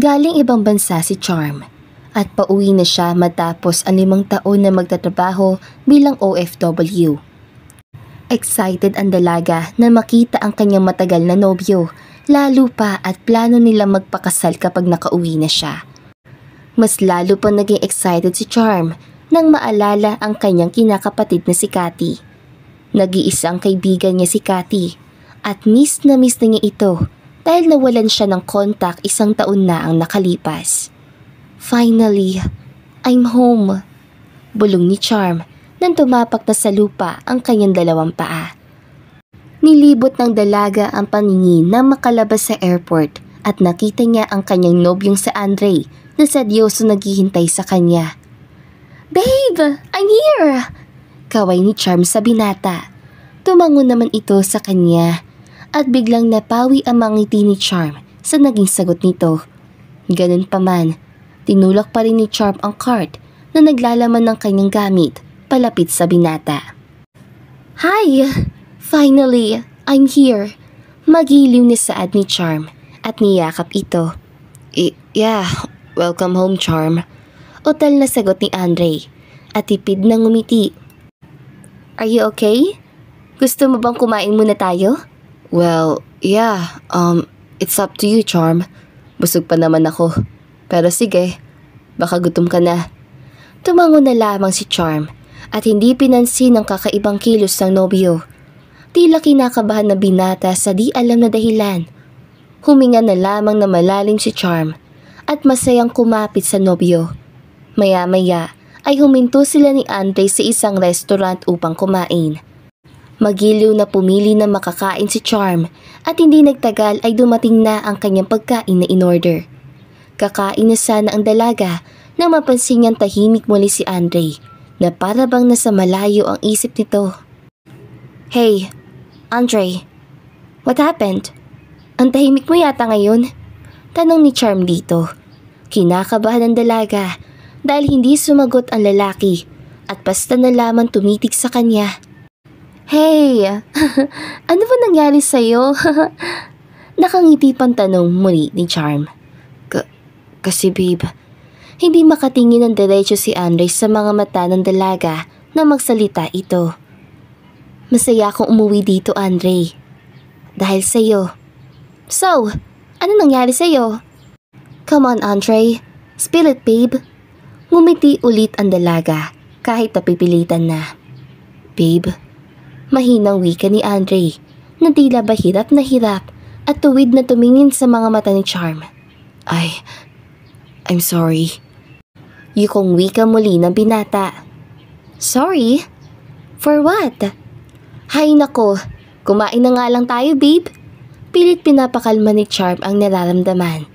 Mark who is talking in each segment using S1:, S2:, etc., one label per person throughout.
S1: Galing ibang bansa si Charm at pauwi na siya matapos ang 5 taon na magtatrabaho bilang OFW. Excited ang dalaga na makita ang kanyang matagal na nobyo, lalo pa at plano nila magpakasal kapag nakauwi na siya. Mas lalo pa naging excited si Charm nang maalala ang kanyang kinakapatid na si Cathy. Nag-iisa ang kaibigan niya si Cathy at miss na niya ito dahil nawalan siya ng kontak 1 taon na ang nakalipas. Finally, I'm home. Bulong ni Charm nang tumapak na sa lupa ang kanyang 2 paa. Nilibot ng dalaga ang paningin nang makalabas sa airport at nakita niya ang kanyang nobyong si Andre na seryoso naghihintay sa kanya. "Babe, I'm here!" Kaway ni Charm sa binata. Tumango naman ito sa kanya at biglang napawi ang mga ngiti ni Charm sa naging sagot nito. Ganun pa man, tinulak pa rin ni Charm ang cart na naglalaman ng kanyang gamit palapit sa binata. "Hi! Finally, I'm here!" Magiliw ni saad ni Charm at niyakap ito. Yeah, welcome home, Charm." Utal na sagot ni Andre at tipid na ngumiti. "Are you okay? Gusto mo bang kumain muna tayo?" "Well, yeah, it's up to you, Charm. Busog pa naman ako. Pero sige, baka gutom ka na." Tumango na lamang si Charm at hindi pinansin ang kakaibang kilos ng nobyo. Tila kinakabahan na binata sa di alam na dahilan. Huminga na lamang na malalim si Charm at masayang kumapit sa nobyo. Maya-maya ay huminto sila ni Andre sa isang restaurant upang kumain. Magiliw na pumili na makakain si Charm at hindi nagtagal ay dumating na ang kanyang pagkain na in-order. Kakain na sana ang dalaga nang mapansin niyang tahimik muli si Andre na para bang nasa malayo ang isip nito. "Hey, Andre, what happened? Ang tahimik mo yata ngayon?" Tanong ni Charm dito. Kinakabahan ang dalaga dahil hindi sumagot ang lalaki at basta na lamang tumitig sa kanya. "Hey, ano ba nangyari sa'yo?" Nakangiti pang tanong muli ni Charm. Kasi babe, hindi makatingin ng diretso si Andre sa mga mata ng dalaga na magsalita ito. "Masaya akong umuwi dito, Andre. Dahil sa'yo." "So, ano nangyari sa'yo?" "Come on, Andre. Spill it, babe." Ngumiti ulit ang dalaga kahit napipilitan na. "Babe," mahinang wika ni Andre na tila ba hirap na hirap at tuwid na tumingin sa mga mata ni Charm. I'm sorry." Yukong wika muli ng binata. "Sorry? For what?" "Hay nako, kumain na nga lang tayo, babe." Pilit pinapakalma ni Charm ang nararamdaman.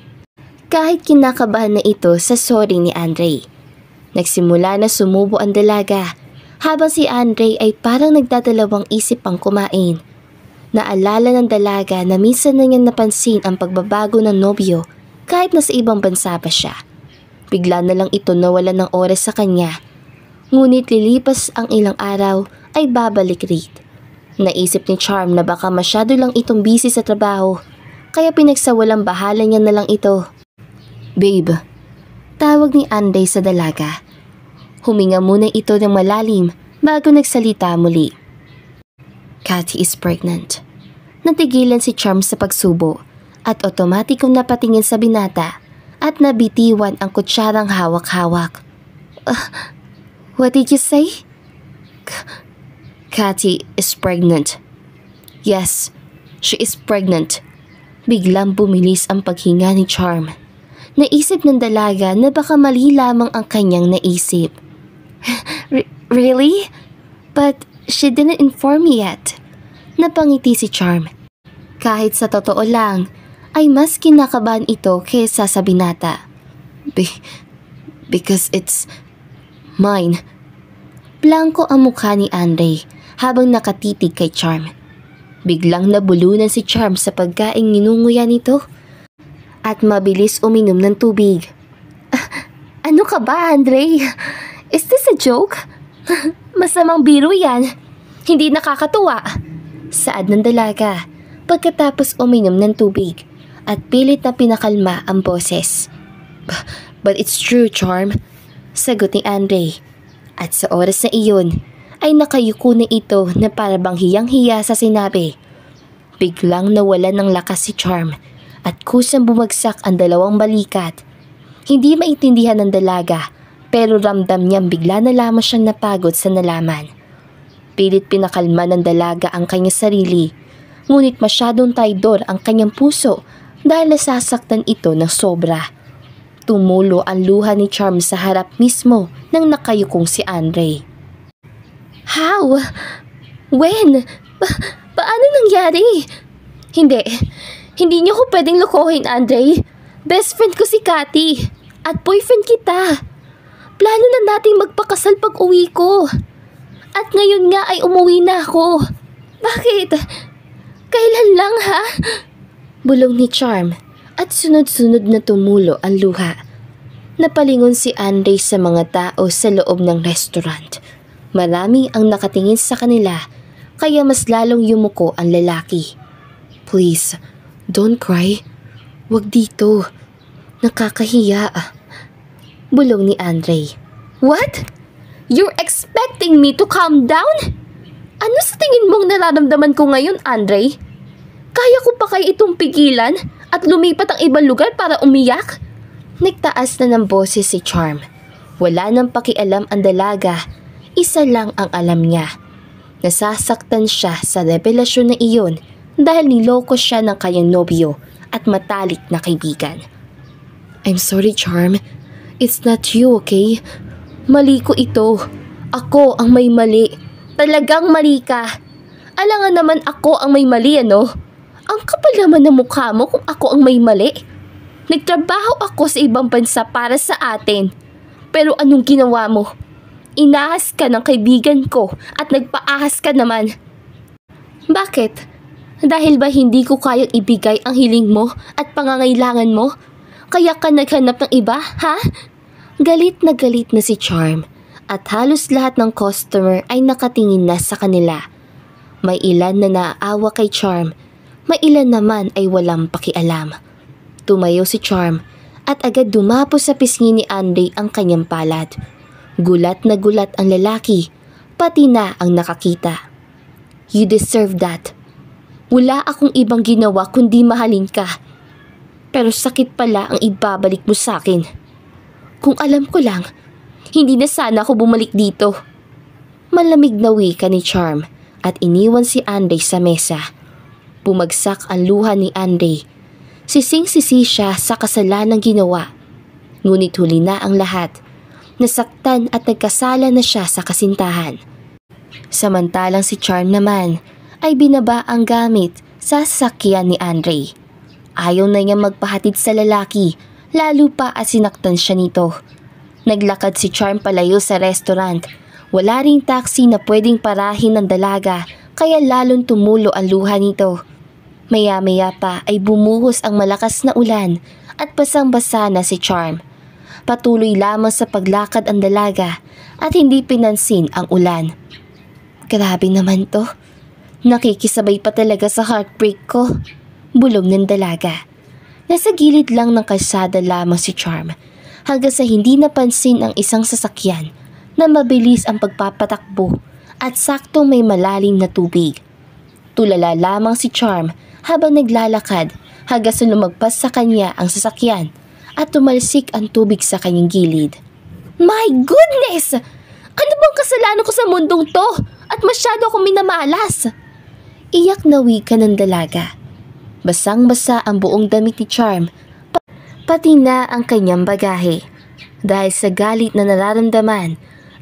S1: Kahit kinakabahan na ito sa sorry ni Andre. Nagsimula na sumubo ang dalaga habang si Andre ay parang nagdadalawang isip pang kumain. Naalala ng dalaga na minsan na niyang napansin ang pagbabago ng nobyo kahit nasa ibang bansa pa siya. Bigla na lang ito nawalan ng oras sa kanya. Ngunit lilipas ang ilang araw ay babalik rin. Naisip ni Charm na baka masyado lang itong busy sa trabaho kaya pinagsawalang bahala niya na lang ito. "Babe," tawag ni Andre sa dalaga. Huminga muna ito ng malalim bago nagsalita muli. "Cathy is pregnant." Natigilan si Charm sa pagsubo at otomatikong napatingin sa binata at nabitiwan ang kutsarang hawak-hawak. What did you say?" "Cathy is pregnant." "Yes, she is pregnant." Biglang bumilis ang paghinga ni Charm. Naisip ng dalaga na baka mali lamang ang kanyang naisip. Really? But she didn't inform me yet." Napangiti si Charm. Kahit sa totoo lang, ay mas kinakabahan ito kaysa sa binata. Because it's mine." Blanko ang mukha ni Andre habang nakatitig kay Charm. Biglang nabulunan si Charm sa pagkaing ninunguya nito at mabilis uminom ng tubig. "Ano ka ba, Andre? Is this a joke? Masamang biro yan. Hindi nakakatuwa." Saad ng dalaga pagkatapos uminom ng tubig at pilit na pinakalma ang boses. But it's true, Charm. Sagot ni Andre. At sa oras na iyon, ay nakayuko na ito na parabang hiyang-hiya sa sinabi. Biglang nawalan ng lakas si Charm at kusang bumagsak ang dalawang balikat. Hindi maintindihan ng dalaga pero ramdam niyang bigla na lamang siyang napagod sa nalaman. Pilit pinakalma ng dalaga ang kanyang sarili, ngunit masyadong taydor ang kanyang puso dahil nasasaktan ito ng sobra. Tumulo ang luha ni Charm sa harap mismo ng nakayukong si Andre. How? When? Paano nangyari? Hindi niyo ko pwedeng lokohin, Andre. Best friend ko si Cathy at boyfriend kita. Plano na nating magpakasal pag uwi ko. At ngayon nga ay umuwi na ako. Bakit? Kailan lang ha? Bulong ni Charm at sunod-sunod na tumulo ang luha. Napalingon si Andre sa mga tao sa loob ng restaurant. Marami ang nakatingin sa kanila kaya mas lalong yumuko ang lalaki. Please, don't cry. Wag dito. Nakakahiya. Bulong ni Andre. What? You're expecting me to calm down? Ano sa tingin mong nararamdaman ko ngayon, Andre? Kaya ko pa kayo itong pigilan at lumipat ang ibang lugar para umiyak? Nagtaas na ng boses si Charm. Wala nang pakialam ang dalaga. Isa lang ang alam niya. Nasasaktan siya sa revelasyon na iyon dahil niloko siya ng kanyang nobyo at matalik na kaibigan. I'm sorry, Charm. It's not you, okay? Mali ko ito. Ako ang may mali. Talagang mali ka. Alangan naman ako ang may mali, ano? Ang kapal naman ng mukha mo kung ako ang may mali. Nagtrabaho ako sa ibang bansa para sa atin. Pero anong ginawa mo? Inahas ka ng kaibigan ko at nagpaahas ka naman. Bakit? Dahil ba hindi ko kayang ibigay ang hiling mo at pangangailangan mo? Kaya ka naghanap ng iba, ha? Galit na si Charm at halos lahat ng customer ay nakatingin na sa kanila. May ilan na naaawa kay Charm, may ilan naman ay walang pakialam. Tumayo si Charm at agad dumapo sa pisngi ni Andre ang kanyang palad. Gulat na gulat ang lalaki, pati na ang nakakita. You deserve that. Wala akong ibang ginawa kundi mahalin ka. Pero sakit pala ang ibabalik mo sa akin. Kung alam ko lang, hindi na sana ako bumalik dito. Malamig na wika ni Charm at iniwan si Andre sa mesa. Bumagsak ang luha ni Andre. Sising-sisi siya sa kasalanang ginawa. Ngunit huli na ang lahat. Nasaktan at nagkasala na siya sa kasintahan. Samantalang si Charm naman ay binaba ang gamit sa sasakyan ni Andre. Ayaw na niya magpahatid sa lalaki, lalo pa at sinaktan siya nito. Naglakad si Charm palayo sa restaurant. Wala ring taxi na pwedeng parahin ng dalaga kaya lalong tumulo ang luha nito. Maya-maya pa ay bumuhos ang malakas na ulan at basang-basa na si Charm. Patuloy lamang sa paglakad ang dalaga at hindi pinansin ang ulan. Grabe naman to. Nakikisabay pa talaga sa heartbreak ko. Bulong ng dalaga. Nasa gilid lang ng kalsada lamang si Charm hanggang sa hindi napansin ang isang sasakyan na mabilis ang pagpapatakbo at saktong may malalim na tubig. Tulala lamang si Charm habang naglalakad hanggang sa lumagpas sa kanya ang sasakyan at tumalsik ang tubig sa kanyang gilid. My goodness! Ano bang kasalanan ko sa mundong to? At masyado akong minamalas. Iyak na wika ng dalaga. Basang-basa ang buong damit ni Charm, pati na ang kanyang bagahe. Dahil sa galit na nararamdaman,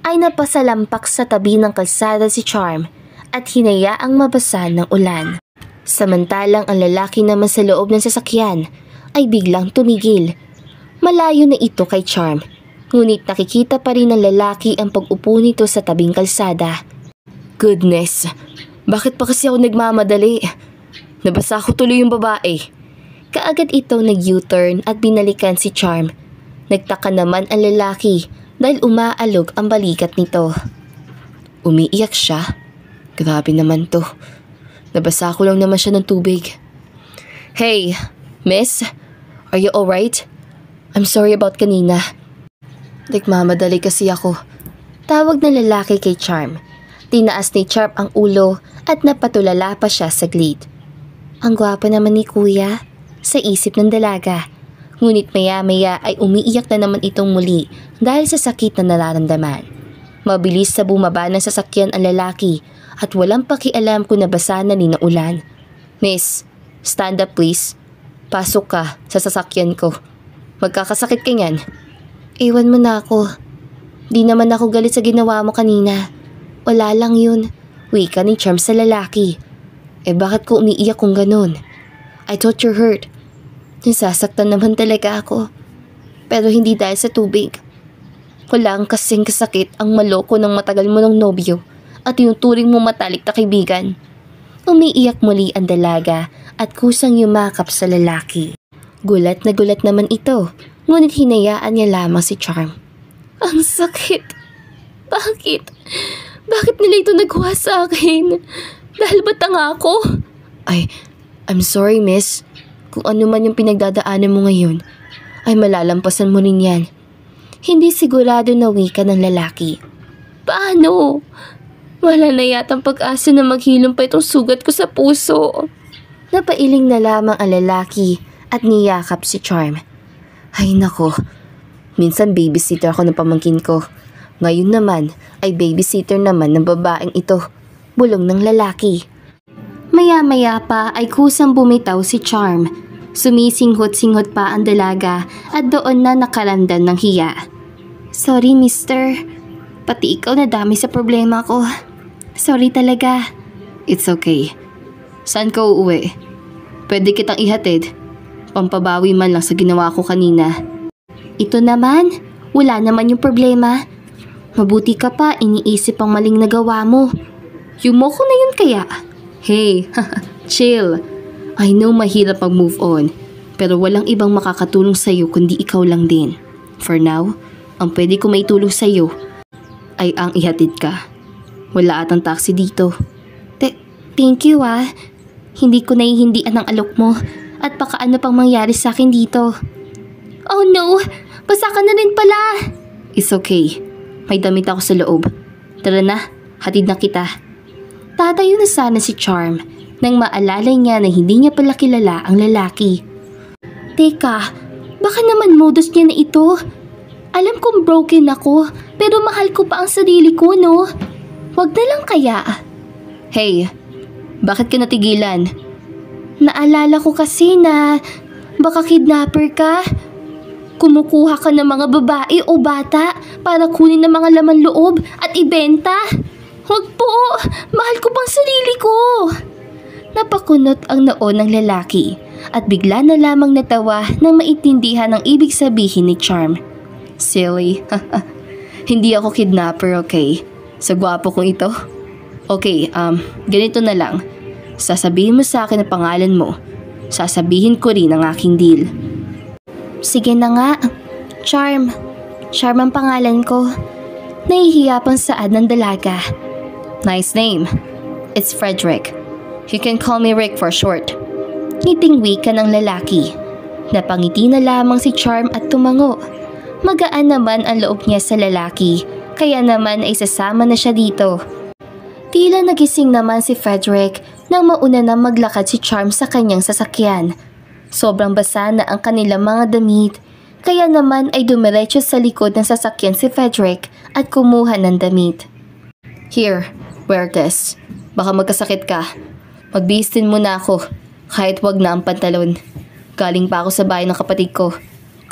S1: ay napasalampak sa tabi ng kalsada si Charm at hinayaang mabasa ng ulan. Samantalang ang lalaki naman sa loob ng sasakyan ay biglang tumigil. Malayo na ito kay Charm, ngunit nakikita pa rin ng lalaki ang pag-upo nito sa tabing kalsada. Goodness, bakit pa kasi ako nagmamadali? Nabasa ko tuloy yung babae. Kaagad itong nag-U-turn at binalikan si Charm. Nagtaka naman ang lalaki dahil umaalog ang balikat nito. Umiiyak siya? Grabe naman to. Nabasa ko lang naman siya ng tubig. Hey, miss, are you alright? I'm sorry about kanina. Nagmamadali kasi ako. Tawag na lalaki kay Charm. Tinaas ni Charm ang ulo at napatulala pa siya saglit. Ang gwapo naman ni kuya, sa isip ng dalaga. Ngunit maya-maya ay umiiyak na naman itong muli dahil sa sakit na nararamdaman. Mabilis sa bumaba ng sasakyan ang lalaki at walang pakialam kung nabasa na ni na ulan. Miss, stand up please. Pasok ka sa sasakyan ko. Magkakasakit ka niyan. Iwan mo na ako. Di naman ako galit sa ginawa mo kanina. Wala lang yun. Wika ni Charm sa lalaki. Bakit ko umiiyak kung ganun? I thought you're hurt. Nasasaktan naman talaga ako. Pero hindi dahil sa tubig. Wala kang kasing kasakit ang maloko ng matagal mo ng nobyo at tinuturing mo matalik na kaibigan. Umiiyak muli ang dalaga at kusang yumakap sa lalaki. Gulat na gulat naman ito, ngunit hinayaan niya lamang si Charm. Ang sakit! Bakit? Bakit nila ito nagawa sa akin? Dahil ba tanga ako? I'm sorry miss. Kung ano man yung pinagdadaanan mo ngayon, ay malalampasan mo rin yan. Hindi sigurado na wika ng lalaki. Paano? Wala na yatang pag-asa na maghilom pa itong sugat ko sa puso. Napailing na lamang ang lalaki at niyakap si Charm. Ay nako, minsan babysitter ako ng pamangkin ko. Ngayon naman ay babysitter naman ng babaeng ito. Bulong ng lalaki. Maya-maya pa ay kusang bumitaw si Charm. Sumisinghot-singhot pa ang dalaga at doon na nakalandan ng hiya. Sorry mister, pati ikaw nadami sa problema ko. Sorry talaga. It's okay. Saan ka uuwi? Pwede kitang ihatid. Pampabawi man lang sa ginawa ko kanina. Ito naman, wala naman yung problema. Mabuti ka pa iniisip ang maling nagawa mo. Yumoko na yun kaya? Hey, chill. I know mahirap mag-move on, pero walang ibang makakatulong sa'yo kundi ikaw lang din. For now, ang pwede ko maitulong sa'yo ay ang ihatid ka. Wala atang taxi dito. Thank you ah. Hindi ko naihindian ang alok mo at baka ano pang mangyari sa akin dito. Oh no! Basa ka na rin pala! It's okay. May damit ako sa loob. Tara na, hatid na kita. Tatayo na sana si Charm nang maalala niya na hindi niya pala kilala ang lalaki. Teka, baka naman modus niya na ito. Alam kong broken ako, pero mahal ko pa ang sarili ko, no? Wag na lang kaya. Hey, bakit ka natigilan? Naalala ko kasi na baka kidnapper ka. Kumukuha ka ng mga babae o bata para kunin ng mga laman loob at ibenta. Wag po, mahal ko pang sarili ko. Napakunot ang noo ng lalaki at bigla na lamang natawa nang maintindihan ang ibig sabihin ni Charm. Silly. Hindi ako kidnapper, okay? Sa gwapo kong ito? Okay, ganito na lang. Sasabihin mo sa akin ang pangalan mo. Sasabihin ko rin ang aking deal. Sige na nga. Charm. Charm ang pangalan ko. Nahihiya pang saad ng dalaga. Nice name. It's Frederick. You can call me Rick for short. Ngiting wika ng lalaki. Napangiti na lamang si Charm at tumango. Magaan naman ang loob niya sa lalaki, kaya naman ay sasama na siya dito. Tila nagising naman si Frederick nang mauna na maglakad si Charm sa kanyang sasakyan. Sobrang basa na ang kanilang mga damit, kaya naman ay dumiretso sa likod ng sasakyan si Frederick at kumuha ng damit. Here, wear this. Baka magkasakit ka. Magbihis din muna ako, kahit wag na ang pantalon. Galing pa ako sa bahay ng kapatid ko,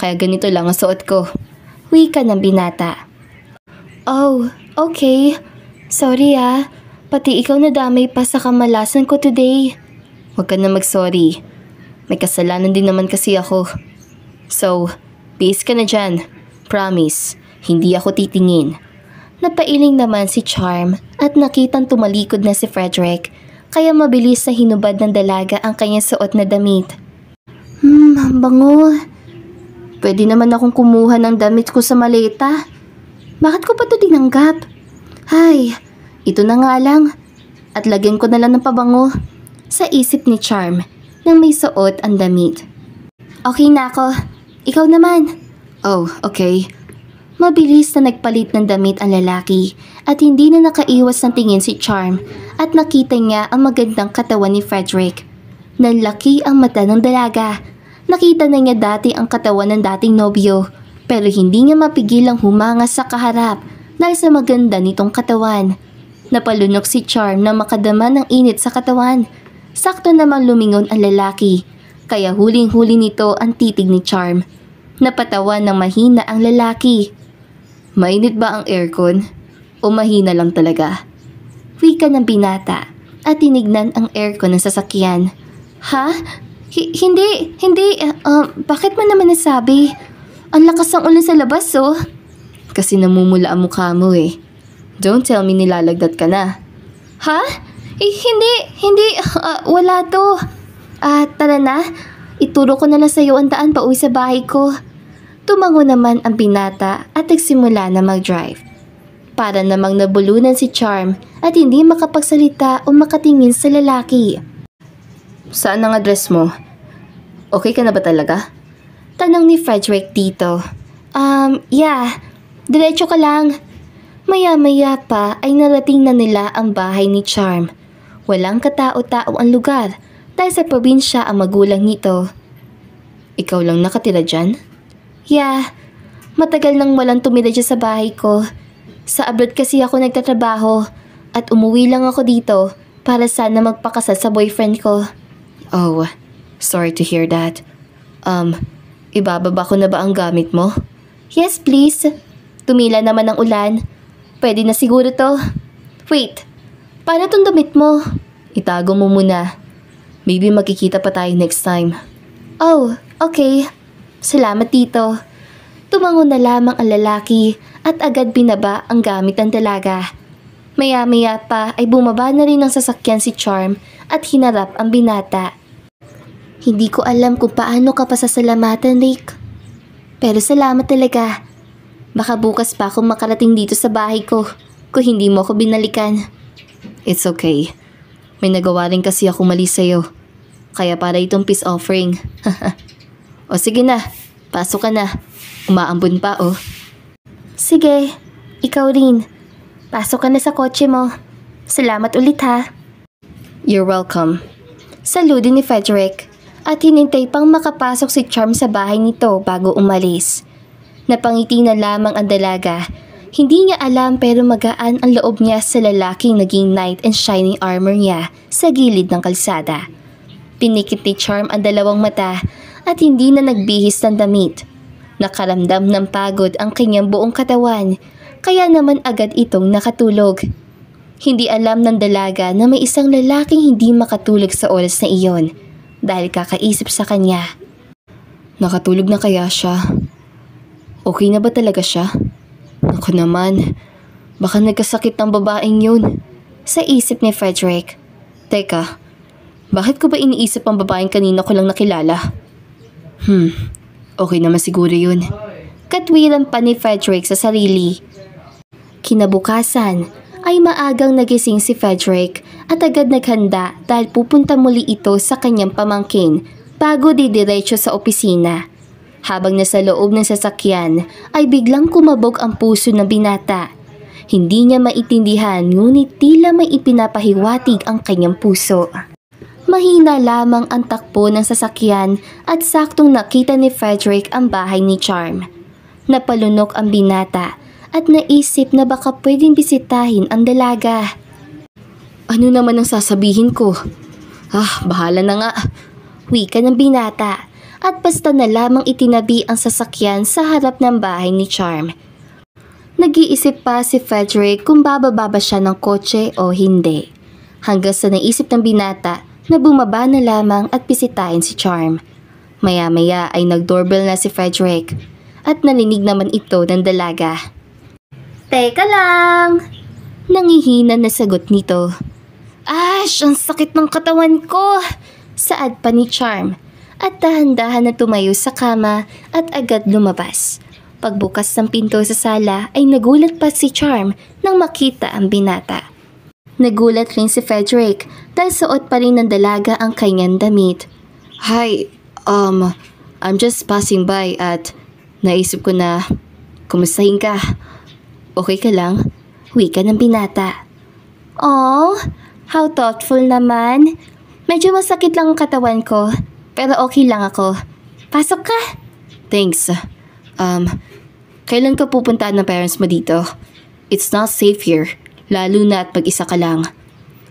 S1: kaya ganito lang ang suot ko. Wika ng binata. Oh, okay. Sorry ah. Pati ikaw nadamay pa sa kamalasan ko today. Huwag ka na mag-sorry. May kasalanan din naman kasi ako. So, bihis ka na dyan. Promise, hindi ako titingin. Napailing naman si Charm at nakitang tumalikod na si Frederick, kaya mabilis na hinubad ng dalaga ang kanyang suot na damit. Bango. Pwede naman akong kumuha ng damit ko sa maleta. Bakit ko pa ito tinanggap? Hay, ito na nga lang. At lagyan ko na lang ng pabango. Sa isip ni Charm nang may suot ang damit. Okay na ako. Ikaw naman. Oh, okay. Mabilis na nagpalit ng damit ang lalaki at hindi na nakaiwas ng tingin si Charm at nakita niya ang magandang katawan ni Frederick. Nanlaki ang mata ng dalaga. Nakita na niya dati ang katawan ng dating nobyo pero hindi niya mapigilang humanga sa kaharap dahil sa maganda nitong katawan. Napalunok si Charm na makadama ng init sa katawan. Sakto namang lumingon ang lalaki kaya huling-huli nito ang titig ni Charm. Napatawa ng mahina ang lalaki. Mainit ba ang aircon? O mahina lang talaga? Wika ng binata at tinignan ang aircon ng sasakyan. Ha? Hindi. Bakit mo naman nasabi? Ang lakas ng ulan sa labas oh. Kasi namumula ang mukha mo eh. Don't tell me nilalagdat ka na. Ha? Hindi. Wala to. Tara na. Ituro ko na lang sa'yo ang daan pa uwi sa bahay ko. Tumango naman ang binata at nagsimula na mag-drive. Para namang nabulunan si Charm at hindi makapagsalita o makatingin sa lalaki. Saan ang address mo? Okay ka na ba talaga? Tanong ni Frederick dito. Yeah. Diretso ka lang. Maya-maya pa ay narating na nila ang bahay ni Charm. Walang katao-tao ang lugar dahil sa probinsya ang magulang nito. Ikaw lang nakatira dyan? Yeah, matagal nang walang tumira dyan sa bahay ko. Sa abroad kasi ako nagtatrabaho at umuwi lang ako dito para sana magpakasal sa boyfriend ko. Oh, sorry to hear that. Ibababa ko na ba ang gamit mo? Yes, please. Tumila naman ang ulan. Pwede na siguro to. Wait, paano tong damit mo? Itago mo muna. Maybe makikita pa tayo next time. Oh, okay. Salamat tito. Tumango na lamang ang lalaki at agad binaba ang gamit ng dalaga. Maya-maya pa ay bumaba na rin ng sasakyan si Charm at hinarap ang binata. Hindi ko alam kung paano ka pasasalamatan, Rick. Pero salamat talaga. Baka bukas pa ako makarating dito sa bahay ko kung hindi mo ako binalikan. It's okay. May nagawa rin kasi ako mali sa'yo. Kaya para itong peace offering. O sige na, pasok ka na. Umaambon pa oh. Sige, ikaw rin. Pasok ka na sa kotse mo. Salamat ulit ha. You're welcome. Saludo ni Frederick at hinintay pang makapasok si Charm sa bahay nito bago umalis. Napangiti na lamang ang dalaga. Hindi niya alam pero magaan ang loob niya sa lalaking naging knight and shining armor niya sa gilid ng kalsada. Pinikit ni Charm ang dalawang mata at hindi na nagbihis ng damit. Nakaramdam ng pagod ang kanyang buong katawan, kaya naman agad itong nakatulog. Hindi alam ng dalaga na may isang lalaking hindi makatulog sa oras na iyon dahil kakaisip sa kanya. Nakatulog na kaya siya? Okay na ba talaga siya? Ako naman, baka nagkasakit ng babaeng yun. Sa isip ni Frederick. Teka, bakit ko ba iniisip ang babaeng kanina ko lang nakilala? Okay naman siguro yun. Katwiran pa ni Frederick sa sarili. Kinabukasan ay maagang nagising si Frederick at agad naghanda dahil pupunta muli ito sa kanyang pamangkin bago didiretso sa opisina. Habang nasa loob ng sasakyan ay biglang kumabog ang puso ng binata. Hindi niya maintindihan ngunit tila may ipinapahiwatig ang kanyang puso. Mahina lamang ang takbo ng sasakyan at saktong nakita ni Frederick ang bahay ni Charm. Napalunok ang binata at naisip na baka pwedeng bisitahin ang dalaga. Ano naman ang sasabihin ko? Bahala na nga. Wika ng binata at basta na lamang itinabi ang sasakyan sa harap ng bahay ni Charm. Nag-iisip pa si Frederick kung bababa ba siya ng kotse o hindi. Hanggang sa naisip ng binata na bumaba na lamang at bisitahin si Charm. Maya-maya ay nag-doorbell na si Frederick at narinig naman ito ng dalaga. Teka lang! Nangihina na sagot nito. Ash, ang sakit ng katawan ko! Saad pa ni Charm at dahan-dahan na tumayo sa kama at agad lumabas. Pagbukas ng pinto sa sala ay nagulat pa si Charm nang makita ang binata. Nagulat rin si Frederick dahil suot pa rin ng dalaga ang kanyang damit. Hi, I'm just passing by at Naisip ko na, kumustahin ka? Okay ka lang? Wika ng binata. Oh, how thoughtful naman. Medyo masakit lang ang katawan ko, pero okay lang ako. Pasok ka. Thanks. Kailan ka pupunta ng parents mo dito? It's not safe here, lalo na at mag-isa ka lang.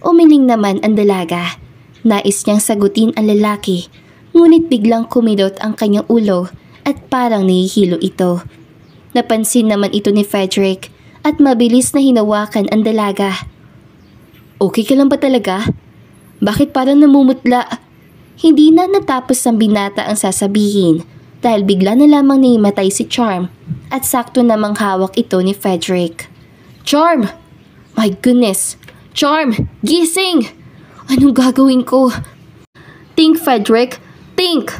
S1: Umiling naman ang dalaga. Nais niyang sagutin ang lalaki, ngunit biglang kumidot ang kanyang ulo at parang nahihilo ito. Napansin naman ito ni Frederick at mabilis na hinawakan ang dalaga. Okay ka lang ba talaga? Bakit parang namumutla? Hindi na natapos ang binata ang sasabihin dahil bigla na lamang naimatay si Charm at sakto namang hawak ito ni Frederick. Charm! My goodness! Charm! Gising! Anong gagawin ko? Think, Frederick! Think!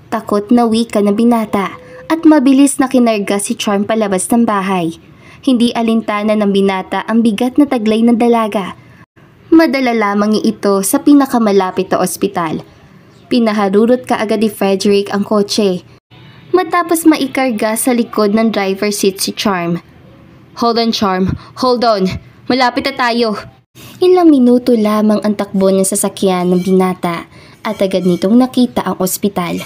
S1: Takot na wika ng binata at mabilis na kinarga si Charm palabas ng bahay. Hindi alintana ng binata ang bigat na taglay ng dalaga. Madala lamang ito sa pinakamalapit na ospital. Pinaharurot kaagad ni Frederick ang kotse. Matapos maikarga sa likod ng driver seat si Charm. Hold on, Charm. Hold on. Malapit na tayo. Ilang minuto lamang ang takbo ng sasakyan ng binata at agad nitong nakita ang ospital.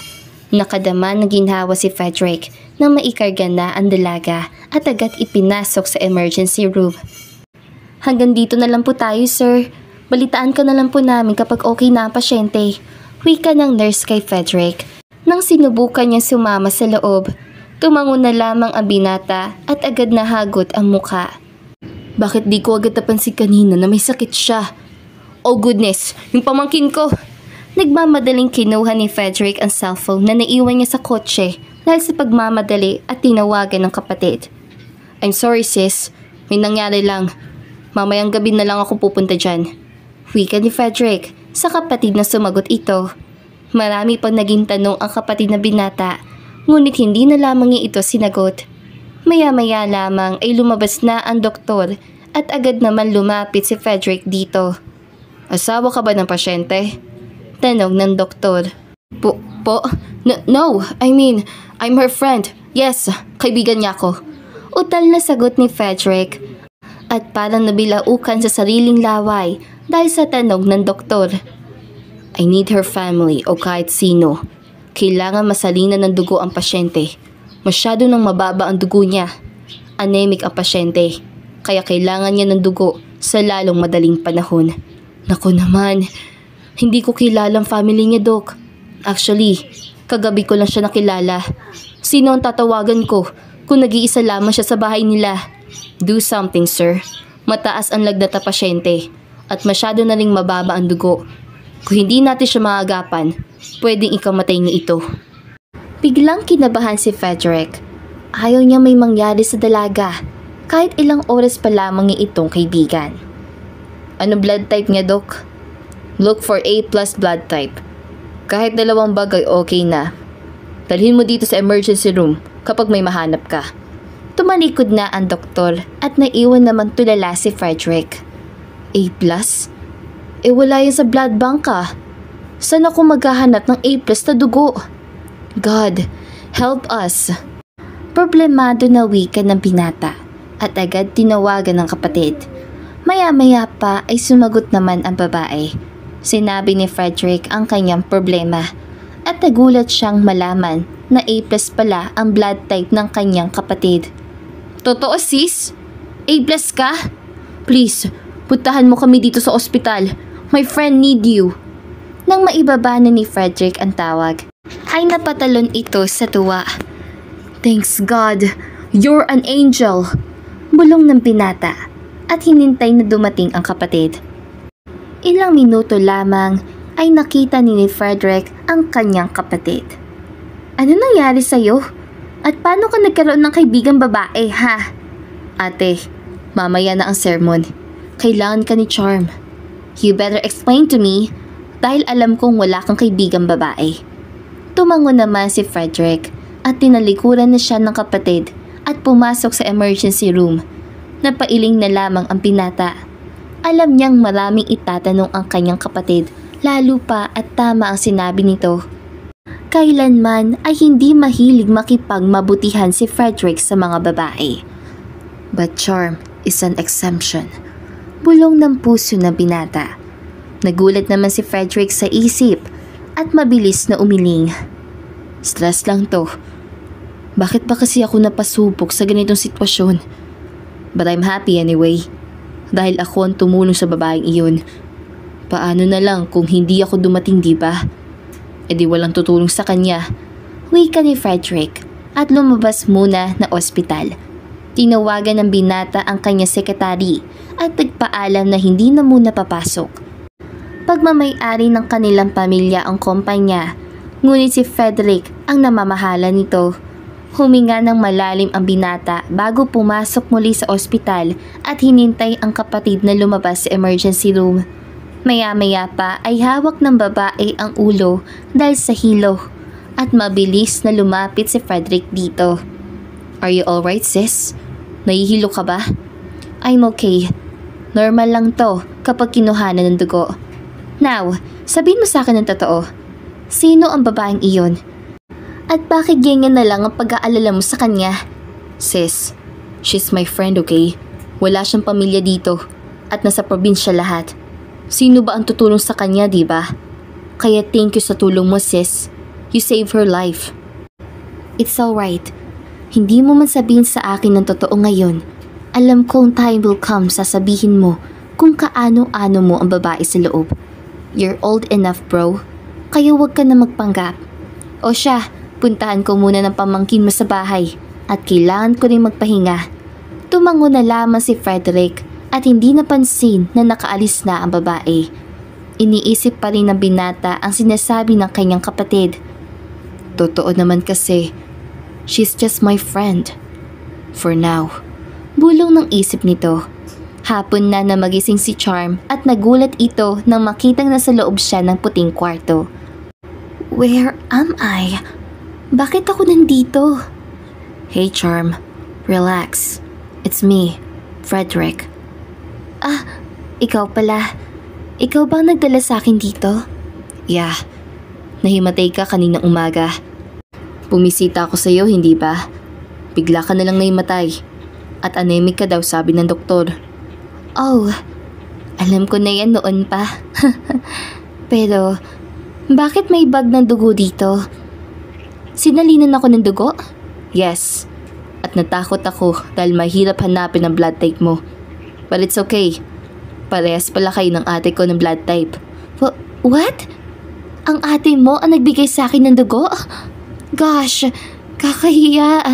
S1: Nakadama ng ginhawa si Frederick nang maikarga na ang dalaga at agad ipinasok sa emergency room. Hanggang dito na lang po tayo, sir. Balitaan ka na lang po namin kapag okay na ang pasyente. Wika ng nurse kay Frederick. Nang sinubukan niya sumama sa loob, tumango na lamang ang binata at agad nahagot ang muka. Bakit di ko agad napansin kanina na may sakit siya? Oh goodness, yung pamangkin ko! Nagmamadaling kinuha ni Frederick ang cellphone na naiwan niya sa kotse dahil sa pagmamadali at tinawagan ng kapatid. I'm sorry sis, may nangyari lang. Mamayang gabi na lang ako pupunta dyan. Wika ni Frederick sa kapatid na sumagot ito. Marami pang naging tanong ang kapatid na binata, ngunit hindi na lamang niya ito sinagot. Maya-maya lamang ay lumabas na ang doktor at agad naman lumapit si Frederick dito. Asawa ka ba ng pasyente? Tanong ng doktor. Po? No, I mean, I'm her friend. Yes, kaibigan niya ako. Utal na sagot ni Frederick at parang nabilaukan sa sariling laway dahil sa tanong ng doktor. I need her family o kahit sino. Kailangan masalinan ng dugo ang pasyente. Masyado nang mababa ang dugo niya. Anemic ang pasyente, kaya kailangan niya ng dugo sa lalong madaling panahon. Naku naman, hindi ko kilalang family niya, Dok. Actually, kagabi ko lang siya nakilala. Sino ang tatawagan ko kung nag-iisa lamang siya sa bahay nila? Do something, sir. Mataas ang lagnat na pasyente at masyado na ring mababa ang dugo. Kung hindi natin siya maagapan, pwedeng ikamatay niya ito. Biglang kinabahan si Frederick. Ayaw niya may mangyari sa dalaga, kahit ilang oras pa lamang niya itong kaibigan. Ano blood type niya, Doc? Look for A+ blood type. Kahit 2 bagay okay na. Dalhin mo dito sa emergency room kapag may mahanap ka. Tumalikod na ang doktor at naiwan naman tulala si Frederick. A+? Wala yan sa blood bank ah. Saan ako maghahanap ng A+ na dugo? God, help us. Problemado na wika ng binata at agad tinawagan ng kapatid. Maya-maya pa ay sumagot naman ang babae. Sinabi ni Frederick ang kanyang problema at nagulat siyang malaman na A+ pala ang blood type ng kanyang kapatid. Totoo sis? A+ ka? Please, puntahan mo kami dito sa ospital. My friend need you. Nang maibaba na ni Frederick ang tawag, ay napatalon ito sa tuwa. Thanks God, you're an angel. Bulong ng binata at hinintay na dumating ang kapatid. Ilang minuto lamang ay nakita ni Frederick ang kanyang kapatid. Ano nangyari sa'yo? At paano ka nagkaroon ng kaibigang babae, ha? Ate, mamaya na ang sermon. Kailangan ka ni Charm. You better explain to me dahil alam kong wala kang kaibigang babae. Tumango naman si Frederick at tinalikuran na siya ng kapatid at pumasok sa emergency room. Napailing na lamang ang binata. Alam niyang maraming itatanong ang kanyang kapatid, lalo pa at tama ang sinabi nito. kailanman ay hindi mahilig makipagmabutihan si Frederick sa mga babae. But charm is an exemption. Bulong ng puso ng binata. Nagulat naman si Frederick sa isip at mabilis na umiling. Stress lang to. Bakit ba kasi ako napasubok sa ganitong sitwasyon? But I'm happy anyway. Dahil ako ang tumulong sa babaeng iyon. Paano na lang kung hindi ako dumating, diba? E di walang tutulong sa kanya. Wika ni Frederick at lumabas muna na ospital. Tinawagan ng binata ang kanya sekretary at nagpaalam na hindi na muna papasok. Pagmamay-ari ng kanilang pamilya ang kumpanya, ngunit si Frederick ang namamahala nito. Huminga ng malalim ang binata bago pumasok muli sa ospital at hinintay ang kapatid na lumabas sa emergency room. Maya-maya pa ay hawak ng babae ang ulo dahil sa hilo at mabilis na lumapit si Frederick dito. Are you alright, sis? Nahihilo ka ba? I'm okay. Normal lang to kapag kinuhanan ng dugo. Now, sabihin mo sa akin ng totoo. Sino ang babaeng iyon? At bakit ganyan na lang ang pag-aalala mo sa kanya? Sis, she's my friend, okay? Wala siyang pamilya dito at nasa probinsya lahat. Sino ba ang tutulong sa kanya, diba? Kaya thank you sa tulong mo, sis. You saved her life. It's alright. Hindi mo man sabihin sa akin ng totoo ngayon. Alam kong time will come sasabihin mo kung kaano-ano mo ang babae sa loob. You're old enough, bro. Kaya huwag ka na magpanggap. O siya, puntahan ko muna ng pamangkin mo sa bahay at kailangan ko rin magpahinga. Tumango na lamang si Frederick at hindi napansin na nakaalis na ang babae. Iniisip pa rin ng binata ang sinasabi ng kanyang kapatid. Totoo naman kasi, she's just my friend. For now. Bulong ng isip nito. Hapon na magising si Charm at nagulat ito nang makitang nasa loob siya ng puting kwarto. Where am I? Bakit ako nandito? Hey Charm, relax. It's me, Frederick. Ah, ikaw pala. Ikaw bang nagdala sa akin dito? Yeah, nahimatay ka kaninang umaga. Pumisita ako sa iyo, hindi ba? Bigla ka na lang nahimatay. At anemic ka daw, sabi ng doktor. Oh, alam ko na yan noon pa. Pero, bakit may bag ng dugo dito? Sinalinan ako ng dugo? Yes. At natakot ako dahil mahirap hanapin ang blood type mo. But it's okay. Parehas pala kayo ng ate ko ng blood type. What? Ang ate mo ang nagbigay sa akin ng dugo? Gosh, kakahiya.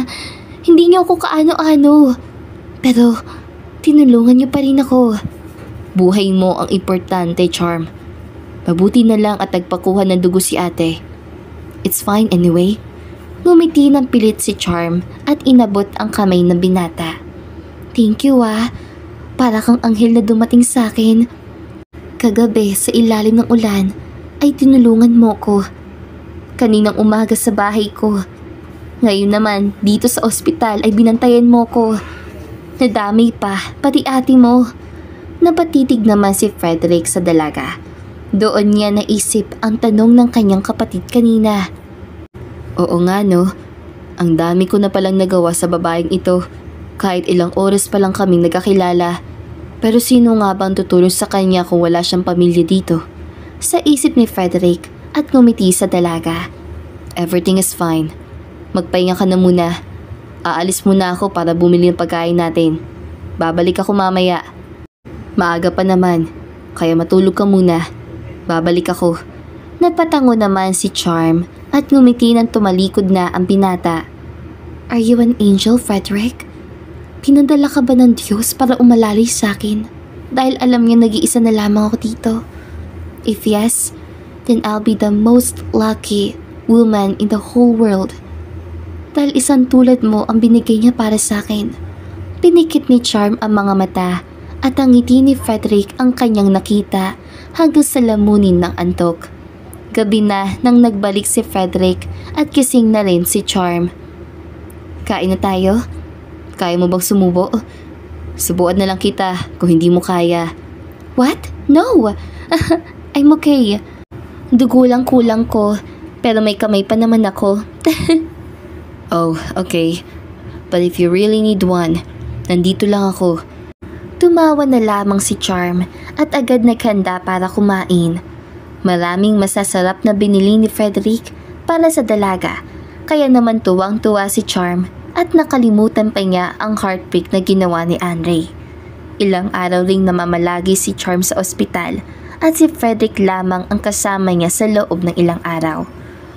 S1: Hindi niyo ako kaano-ano. Pero, tinulungan niyo pa rin ako. Buhay mo ang importante, Charm. Mabuti na lang at nagpakuha ng dugo si ate. It's fine anyway. Ngumiti ng pilit si Charm at inabot ang kamay ng binata. Thank you Para kang anghel na dumating sa akin. Kagabi sa ilalim ng ulan ay tinulungan mo ko. Kaninang umaga sa bahay ko. Ngayon naman dito sa ospital ay binantayan mo ko. Nadamay pa, pati ate mo. Napatitig naman si Frederick sa dalaga. Doon niya naisip ang tanong ng kanyang kapatid kanina. Oo nga no, ang dami ko na palang nagawa sa babaeng ito. Kahit ilang oras pa lang kaming nagkakilala. Pero sino nga bang tutulong sa kanya kung wala siyang pamilya dito? Sa isip ni Frederick at ngumiti sa dalaga. Everything is fine. Magpahinga ka na muna. Aalis muna ako para bumili ng pagkain natin. Babalik ako mamaya. Maaga pa naman, kaya matulog ka muna. Babalik ako. Nagpatango naman si Charm at ngumiti nang tumalikod na ang binata. Are you an angel, Frederick? Pinadala ka ba ng Diyos para umalalay sa akin? Dahil alam niya nag-iisa na lamang ako dito. If yes, then I'll be the most lucky woman in the whole world. Dahil isang tulad mo ang binigay niya para sa akin. Pinikit ni Charm ang mga mata at ang ngiti ni Frederick ang kanyang nakita hanggang sa lamunin ng antok. Gabi na nang nagbalik si Frederick at kising na rin si Charm. Kain na tayo? Kaya mo bang sumubo? Subuan na lang kita kung hindi mo kaya. What? No! I'm okay. Dugo lang kulang ko pero may kamay pa naman ako.
S2: Oh, okay. But if you really need one, nandito lang ako.
S1: Tumawa na lamang si Charm at agad naghanda para kumain. Maraming masasarap na binili ni Frederick para sa dalaga, kaya naman tuwang-tuwa si Charm at nakalimutan pa niya ang heartbreak na ginawa ni Andre. Ilang araw ring namamalagi si Charm sa ospital at si Frederick lamang ang kasama niya sa loob ng ilang araw.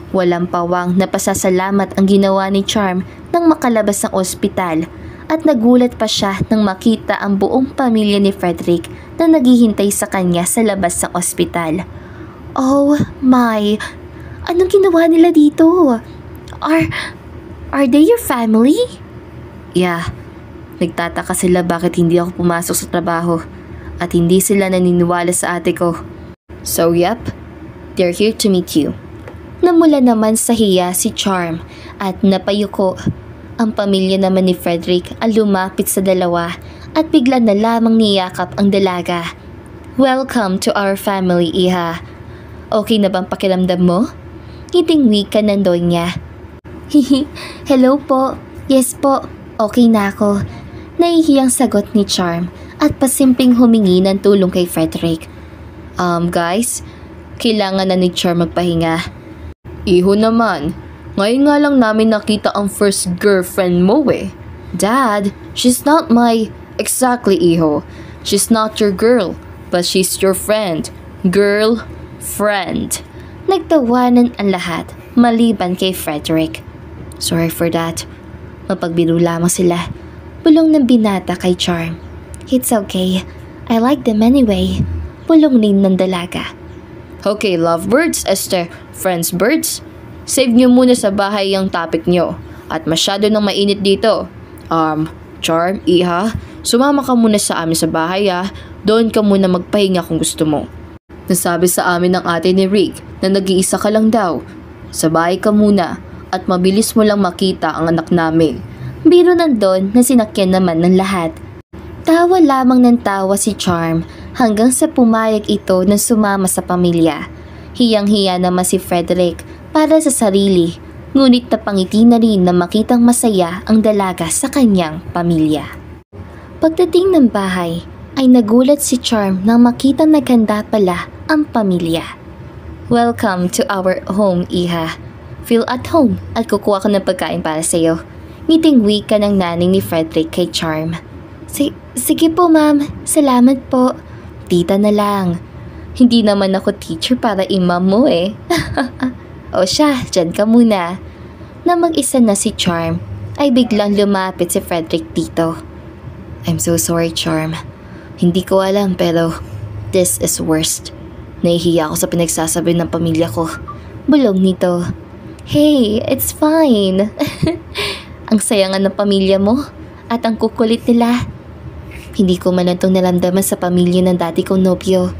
S1: Walang pawang na pasasalamat ang ginawa ni Charm nang makalabas ng ospital at nagulat pa siya nang makita ang buong pamilya ni Frederick na naghihintay sa kanya sa labas ng ospital. Oh my! Anong ginawa nila dito? Are they your family?
S2: Yeah. Nagtataka sila bakit hindi ako pumasok sa trabaho at hindi sila naniniwala sa ate ko. So yep, they're here to meet you.
S1: Namula naman sa hiya si Charm at napayuko. Ang pamilya naman ni Frederick ang lumapit sa dalawa at bigla na lamang niyakap ang dalaga. Welcome to our family, Iha. Okay na bang pakiramdam mo? Ngiting wika ng Donya. Hello po. Yes po. Okay na ako. Nahihiyang sagot ni Charm at pasimpleng humingi ng tulong kay Frederick.
S2: Guys, kailangan na ni Charm magpahinga. Iho naman, ngayon nga lang namin nakita ang first girlfriend mo eh.
S1: Dad,
S2: she's not my... Exactly, Iho. She's not your girl, but she's your friend. Girlfriend.
S1: Nagtawanan ang lahat, maliban kay Frederick.
S2: Sorry for that.
S1: Mapagbiro lamang sila. Bulong ng binata kay Charm. It's okay. I like them anyway. Bulong din ng dalaga.
S2: Okay, lovebirds, friends birds. Save nyo muna sa bahay ang topic nyo. At masyado nang mainit dito. Charm, Iha, sumama ka muna sa amin sa bahay ah. Doon ka muna magpahinga kung gusto mo. Nasabi sa amin ng ate ni Rick na nag-iisa ka lang daw. Sa bahay ka muna at mabilis mo lang makita ang anak namin.
S1: Biro nandun na sinakyan naman ng lahat. Tawa lamang ng tawa si Charm hanggang sa pumayag ito na sumama sa pamilya. Hiyang-hiya naman si Frederick para sa sarili, ngunit napangiti na rin na makitang masaya ang dalaga sa kanyang pamilya. Pagdating ng bahay, ay nagulat si Charm nang makitang naghanda pala ang pamilya. Welcome to our home, Iha. Feel at home at kukuha ko ng pagkain para sa iyo. Ngiting wika ng nanay ni Frederick kay Charm. Sige po ma'am, salamat po. Tita na lang. Hindi naman ako teacher para imam mo eh. O siya, dyan ka muna. Na mag-isa na si Charm, ay biglang lumapit si Frederick dito.
S2: I'm so sorry, Charm. Hindi ko alam pero this is worst. Nahihiya ako sa pinagsasabi ng pamilya ko.
S1: Bulong nito. Hey, it's fine. Ang saya nga ng pamilya mo at ang kukulit nila. Hindi ko man itong naramdaman sa pamilya ng dati kong nobyo.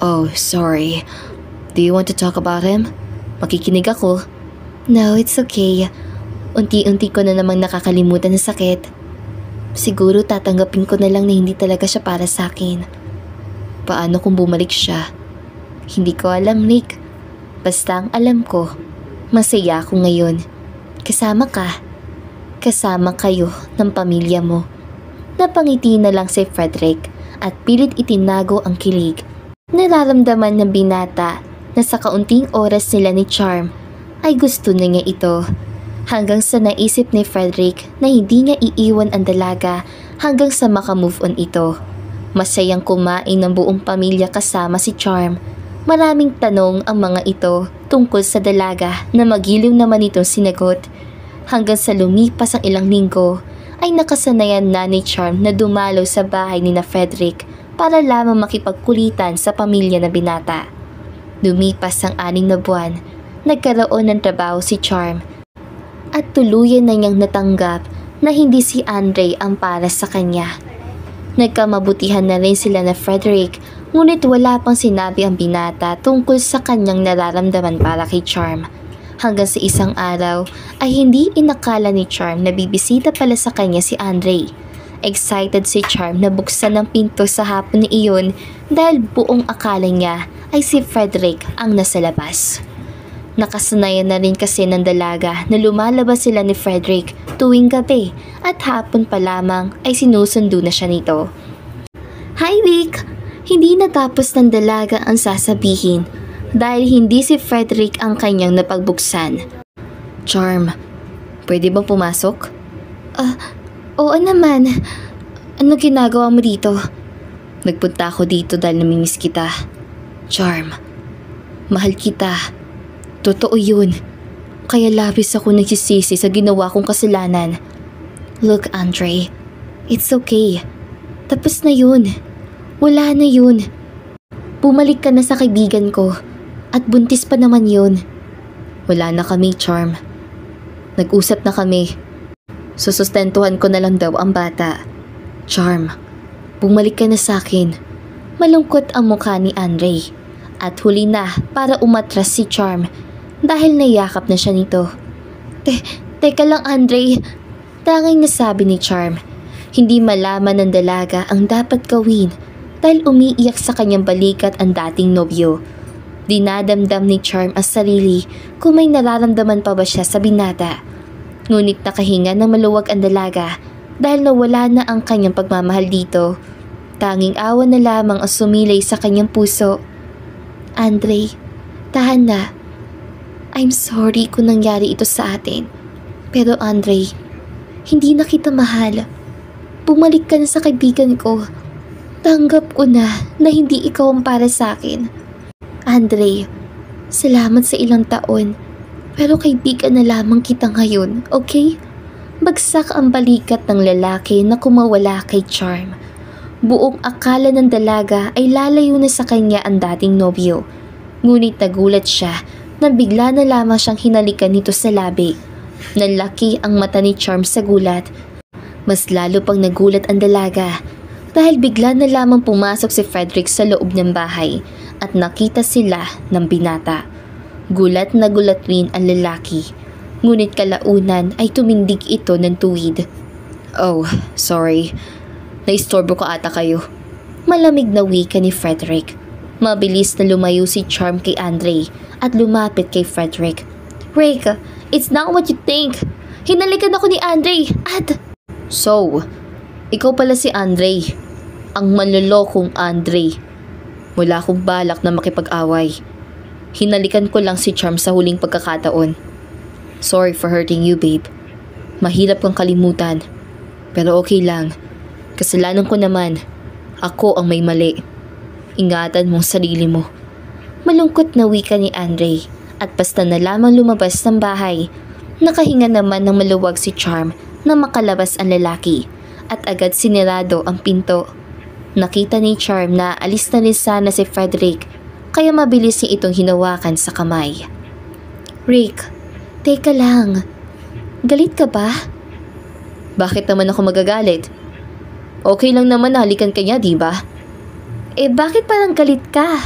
S2: Oh, sorry. Do you want to talk about him? Makikinig ako.
S1: No, it's okay. Unti-unti ko na namang nakakalimutan ng sakit. Siguro tatanggapin ko na lang na hindi talaga siya para sa akin.
S2: Paano kung bumalik siya?
S1: Hindi ko alam, Rick. Basta ang alam ko, masaya ako ngayon. Kasama ka. Kasama kayo ng pamilya mo. Napangiti na lang si Frederick at pilit itinago ang kilig. Nararamdaman ng binata na sa kaunting oras nila ni Charm ay gusto na niya ito. Hanggang sa naisip ni Frederick na hindi niya iiwan ang dalaga hanggang sa makamove on ito. Masayang kumain ng buong pamilya kasama si Charm. Maraming tanong ang mga ito tungkol sa dalaga na magiliw naman itong sinagot. Hanggang sa lumipas ang ilang linggo ay nakasanayan na ni Charm na dumalo sa bahay ni na Frederick para lamang makipagkulitan sa pamilya na binata. Lumipas ang 6 na buwan, nagkaroon ng trabaho si Charm at tuluyan na niyang natanggap na hindi si Andre ang para sa kanya. Nagkamabutihan na rin sila na Frederick, ngunit wala pang sinabi ang binata tungkol sa kanyang nararamdaman para kay Charm. Hanggang sa isang araw ay hindi inakala ni Charm na bibisita pala sa kanya si Andre. Excited si Charm na buksan ang pinto sa hapon na iyon dahil buong akala niya ay si Frederick ang nasa labas. Nakasanayan na rin kasi ng dalaga na lumalabas sila ni Frederick tuwing gabi at hapon pa lamang ay sinusundo na siya nito. Hi Rick! Hindi natapos ng dalaga ang sasabihin dahil hindi si Frederick ang kanyang napagbuksan.
S2: Charm, pwede bang pumasok?
S1: Oo naman. Ano ginagawa mo dito?
S2: Nagpunta ako dito dahil namimiss kita. Charm, mahal kita. Totoo yun. Kaya labis ako nagsisisi sa ginawa kong kasalanan.
S1: Look, Andre. It's okay. Tapos na yun. Wala na yun. Bumalik ka na sa kaibigan ko. At buntis pa naman yun.
S2: Wala na kami, Charm. Nag-usap na kami. Susustentuhan ko na lang daw ang bata. Charm, bumalik ka na sa akin.
S1: Malungkot ang mukha ni Andre. At huli na para umatras si Charm dahil nayakap na siya nito. Teka lang Andre. Tanging nasabi ni Charm. Hindi malaman ng dalaga ang dapat gawin dahil umiiyak sa kanyang balikat ang dating nobyo. Dinadamdam ni Charm ang sarili kung may nararamdaman pa ba siya sa binata. Ngunit nakahinga ng maluwag ang dalaga dahil nawala na ang kanyang pagmamahal dito. Tanging awa na lamang ang sumilay sa kanyang puso. Andre, tahan na. I'm sorry kung nangyari ito sa atin. Pero Andre, hindi na kita mahal. Bumalik ka na sa kaibigan ko. Tanggap ko na hindi ikaw ang para sa akin. Andre, salamat sa ilang taon. Pero kaibigan na lamang kita ngayon, okay? Bagsak ang balikat ng lalaki na kumawala kay Charm. Buong akala ng dalaga ay lalayo na sa kanya ang dating nobyo. Ngunit nagulat siya nang bigla na lamang siyang hinalikan nito sa labi. Nanlaki ang mata ni Charm sa gulat. Mas lalo pang nagulat ang dalaga dahil bigla na lamang pumasok si Frederick sa loob ng bahay at nakita sila ng binata. Gulat na gulat rin ang lalaki. Ngunit kalaunan ay tumindig ito ng tuwid.
S2: Oh, sorry. Naistorbo ko ata kayo.
S1: Malamig na wika ni Frederick. Mabilis na lumayo si Charm kay Andre at lumapit kay Frederick. Rick, it's not what you think. Hinalikan ako ni Andre at...
S2: So, ikaw pala si Andre. Ang manlolokong Andre. Wala akong balak na makipag-away. Hinalikan ko lang si Charm sa huling pagkakataon. Sorry for hurting you, babe. Mahirap kang kalimutan. Pero okay lang. Kasalanan ko naman. Ako ang may mali. Ingatan mong sarili mo.
S1: Malungkot na wika ni Andre at basta na lamang lumabas ng bahay. Nakahinga naman ng maluwag si Charm na makalabas ang lalaki at agad sinirado ang pinto. Nakita ni Charm na alis na rin sana si Frederick kaya mabilis niya itong hinawakan sa kamay. Rick, teka lang. Galit ka ba?
S2: Bakit naman ako magagalit? Okay lang naman na halikan ka niya, di ba?
S1: Bakit parang galit ka?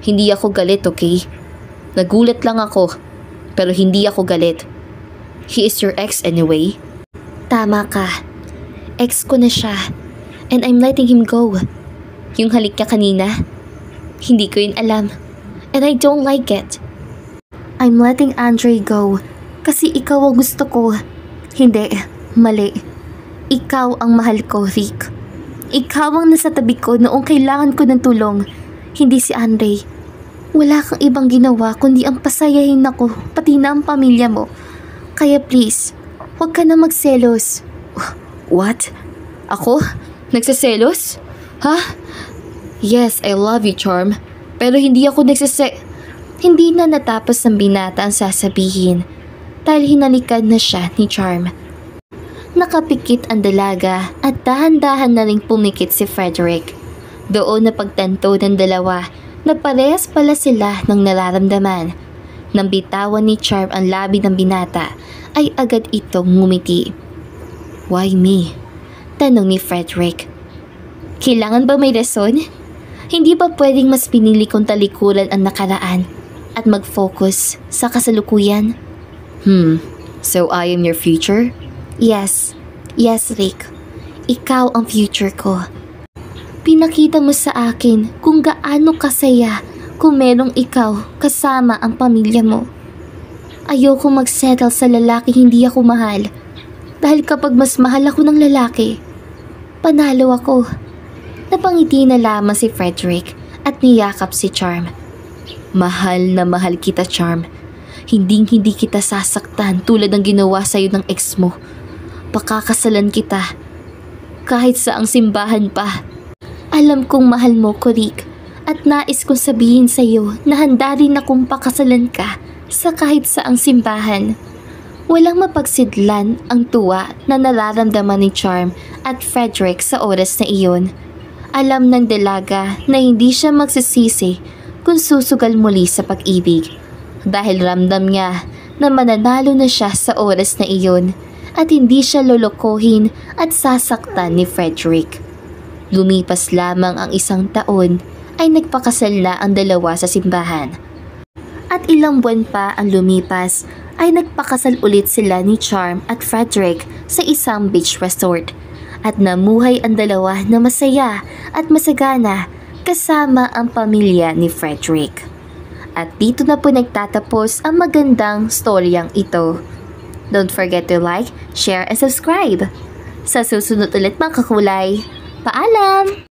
S2: Hindi ako galit, okay? Nagulat lang ako, pero hindi ako galit. He is your ex anyway.
S1: Tama ka. Ex ko na siya. And I'm letting him go. Yung halik niya kanina, hindi ko yun alam. And I don't like it. I'm letting Andre go kasi ikaw ang gusto ko. Hindi, mali. Ikaw ang mahal ko, Rick. Ikaw ang nasa tabi ko noong kailangan ko ng tulong. Hindi si Andre. Wala kang ibang ginawa kundi ang pasayahin ako, pati na ang pamilya mo. Kaya please, huwag ka na magselos.
S2: What? Ako? Nagseselos? Ha? Yes, I love you, Charm. Pero hindi ako
S1: Hindi na natapos ng binata ang sasabihin dahil hinalikan na siya ni Charm. Nakapikit ang dalaga at dahan-dahan na ring pumikit si Frederick. Doon na pagtanto ng dalawa na parehas pala sila ng nararamdaman. Nang bitawan ni Charm ang labi ng binata ay agad itong ngumiti. Why me? Tanong ni Frederick. Kailangan ba may rason? Hindi ba pwedeng mas pinili kong talikuran ang nakaraan at mag-focus sa kasalukuyan?
S2: So I am your future?
S1: Yes, Rick. Ikaw ang future ko. Pinakita mo sa akin kung gaano kasaya kung merong ikaw kasama ang pamilya mo. Ayoko magsettle sa lalaki hindi ako mahal. Dahil kapag mas mahal ako ng lalaki, panalo ako. Napangiti na lamang si Frederick at niyakap si Charm. Mahal na mahal kita, Charm. Hindi kita sasaktan tulad ng ginawa sa'yo ng ex mo. Pakakasalan kita. Kahit sa ang simbahan pa. Alam kong mahal mo ko, Rick. At nais kong sabihin sa'yo na handa rin akong pakasalan ka sa kahit saang simbahan. Walang mapagsidlan ang tuwa na nararamdaman ni Charm at Frederick sa oras na iyon. Alam ng dalaga na hindi siya magsisisi kung susugal muli sa pag-ibig. Dahil ramdam niya na mananalo na siya sa oras na iyon at hindi siya lolokohin at sasaktan ni Frederick. Lumipas lamang ang 1 taon ay nagpakasal na ang dalawa sa simbahan. At ilang buwan pa ang lumipas ay nagpakasal ulit sila ni Charm at Frederick sa isang beach resort. At namuhay ang dalawa na masaya at masagana kasama ang pamilya ni Frederick. At dito na po nagtatapos ang magandang storyang ito. Don't forget to like, share, and subscribe. Sa susunod ulit mga kakulay, paalam!